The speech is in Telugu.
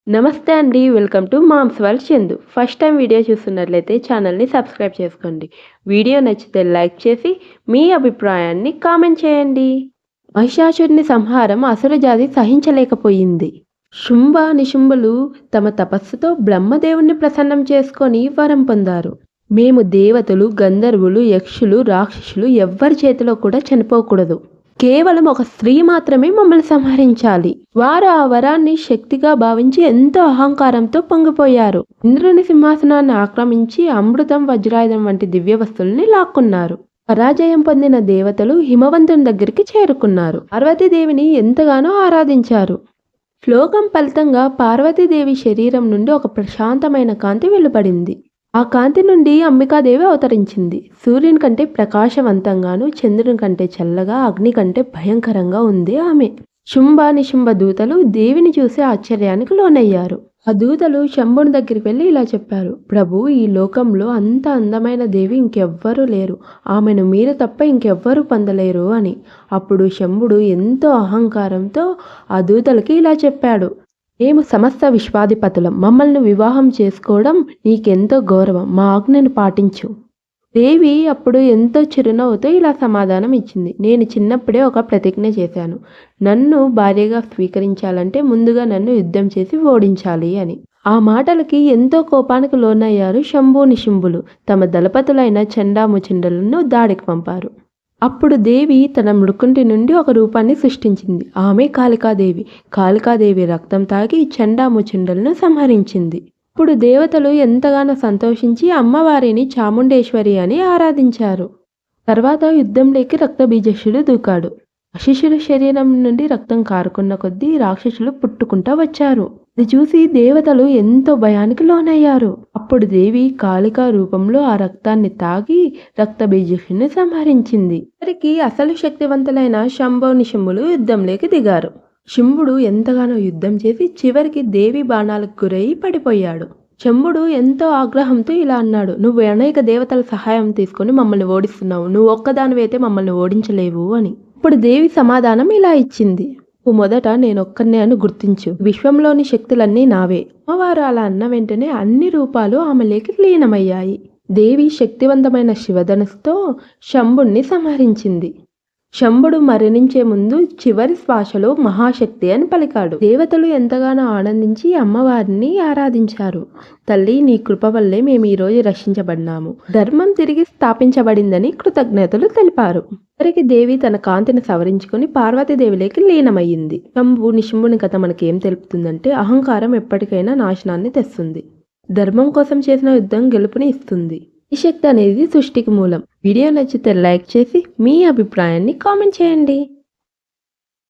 నమస్తే అండి. Welcome to moms world Chandu. First time video చూస్తున్నట్లయితే ఛానల్‌ని సబ్స్క్రైబ్ చేసుకోండి. వీడియో నచ్చితే లైక్ చేసి మీ అభిప్రాయాన్ని కామెంట్ చేయండి. మహిషాసురుని సంహారం అసురజాతి సహించలేకపోయింది. శుంభ నిశుంభులు తమ తపస్సుతో బ్రహ్మదేవుణ్ణి ప్రసన్నం చేసుకొని వరం పొందారు. మేము దేవతలు, గంధర్వులు, యక్షులు, రాక్షసులు ఎవ్వరి చేతిలో కూడా చనిపోకూడదు. కేవలం ఒక స్త్రీ మాత్రమే మమ్మల్ని సంహరించాలి. వారు ఆ వరాన్ని శక్తిగా భావించి ఎంతో అహంకారంతో పొంగిపోయారు. ఇంద్రుని సింహాసనాన్ని ఆక్రమించి అమృతం, వజ్రాయుధం వంటి దివ్య వస్తువుల్ని లాక్కున్నారు. పరాజయం పొందిన దేవతలు హిమవంతుని దగ్గరికి చేరుకున్నారు. పార్వతీదేవిని ఎంతగానో ఆరాధించారు. శ్లోకం ఫలితంగా పార్వతీదేవి శరీరం నుండి ఒక ప్రశాంతమైన కాంతి వెలువడింది. ఆ కాంతి నుండి అంబికాదేవి అవతరించింది. సూర్యుని కంటే ప్రకాశవంతంగాను, చంద్రుని కంటే చల్లగా, అగ్ని కంటే భయంకరంగా ఉంది ఆమె. శుంభ నిశుంభ దూతలు దేవిని చూసి ఆశ్చర్యానికి లోనయ్యారు. ఆ దూతలు శంభుని దగ్గరికి వెళ్ళి ఇలా చెప్పారు: ప్రభు, ఈ లోకంలో అంత అందమైన దేవి ఇంకెవ్వరూ లేరు. ఆమెను మీరు తప్ప ఇంకెవ్వరూ పొందలేరు అని. అప్పుడు శంభుడు ఎంతో అహంకారంతో ఆ దూతలకి ఇలా చెప్పాడు: మేము సమస్త విశ్వాధిపతులం. మమ్మల్ని వివాహం చేసుకోవడం నీకెంతో గౌరవం. మా ఆజ్ఞను పాటించు. దేవి అప్పుడు ఎంతో చిరునవ్వుతో ఇలా సమాధానం ఇచ్చింది: నేను చిన్నప్పుడే ఒక ప్రతిజ్ఞ చేశాను. నన్ను భార్యగా స్వీకరించాలంటే ముందుగా నన్ను యుద్ధం చేసి ఓడించాలి అని. ఆ మాటలకి ఎంతో కోపానికి లోనయ్యారు శంభు నిశుంభులు. తమ దళపతులైన చండాముచుండలను దాడికి పంపారు. అప్పుడు దేవి తన మృకుంటి నుండి ఒక రూపాన్ని సృష్టించింది. ఆమె కాళికాదేవి. కాళికాదేవి రక్తం తాగి చండాముచుండలను సంహరించింది. ఇప్పుడు దేవతలు ఎంతగానో సంతోషించి అమ్మవారిని చాముండేశ్వరి అని ఆరాధించారు. తర్వాత యుద్ధంలోకి రక్తబీజక్షుడు దూకాడు. శిష్యుల శరీరం నుండి రక్తం కారుకున్న కొద్దీ రాక్షసులు పుట్టుకుంటా వచ్చారు. అది చూసి దేవతలు ఎంతో భయానికి లోనయ్యారు. అప్పుడు దేవి కాళికా రూపంలో ఆ రక్తాన్ని తాగి రక్తబీజక్షుని సంహరించింది. వారికి అసలు శక్తివంతులైన శంభు నిశుంభులు యుద్ధంలోకి దిగారు. శుంభుడు ఎంతగానో యుద్ధం చేసి చివరికి దేవి బాణాలకు గురై పడిపోయాడు. శంభుడు ఎంతో ఆగ్రహంతో ఇలా అన్నాడు: నువ్వు అనేక దేవతల సహాయం తీసుకొని మమ్మల్ని ఓడిస్తున్నావు. నువ్వు ఒక్కదానివైతే మమ్మల్ని ఓడించలేవు అని. ఇప్పుడు దేవి సమాధానం ఇలా ఇచ్చింది: నువ్వు మొదట నేనొక్కనే అని గుర్తించు. విశ్వంలోని శక్తులన్నీ నావే. అమ్మవారు అలా అన్న వెంటనే అన్ని రూపాలు ఆమెలోకి లీనమయ్యాయి. దేవి శక్తివంతమైన శివధనుస్సుతో శంభుణ్ణి సంహరించింది. శంభుడు మరణించే ముందు చివరి శ్వాసలో మహాశక్తి అని పలికాడు. దేవతలు ఎంతగానో ఆనందించి అమ్మవారిని ఆరాధించారు. తల్లి, నీ కృప వల్లే మేము ఈరోజు రక్షించబడినాము. ధర్మం తిరిగి స్థాపించబడిందని కృతజ్ఞతలు తెలిపారు. చివరికి దేవి తన కాంతిని సవరించుకుని పార్వతీదేవిలోకి లీనమయ్యింది. శంభు నిశుంభుని కథ మనకేం తెలుపుతుందంటే, అహంకారం ఎప్పటికైనా నాశనాన్ని తెస్తుంది. ధర్మం కోసం చేసిన యుద్ధం గెలుపుని ఇస్తుంది. ఈ శక్తి అనేది సృష్టికి మూలం. వీడియో నచ్చితే లైక్ చేసి మీ అభిప్రాయాన్ని కామెంట్ చేయండి.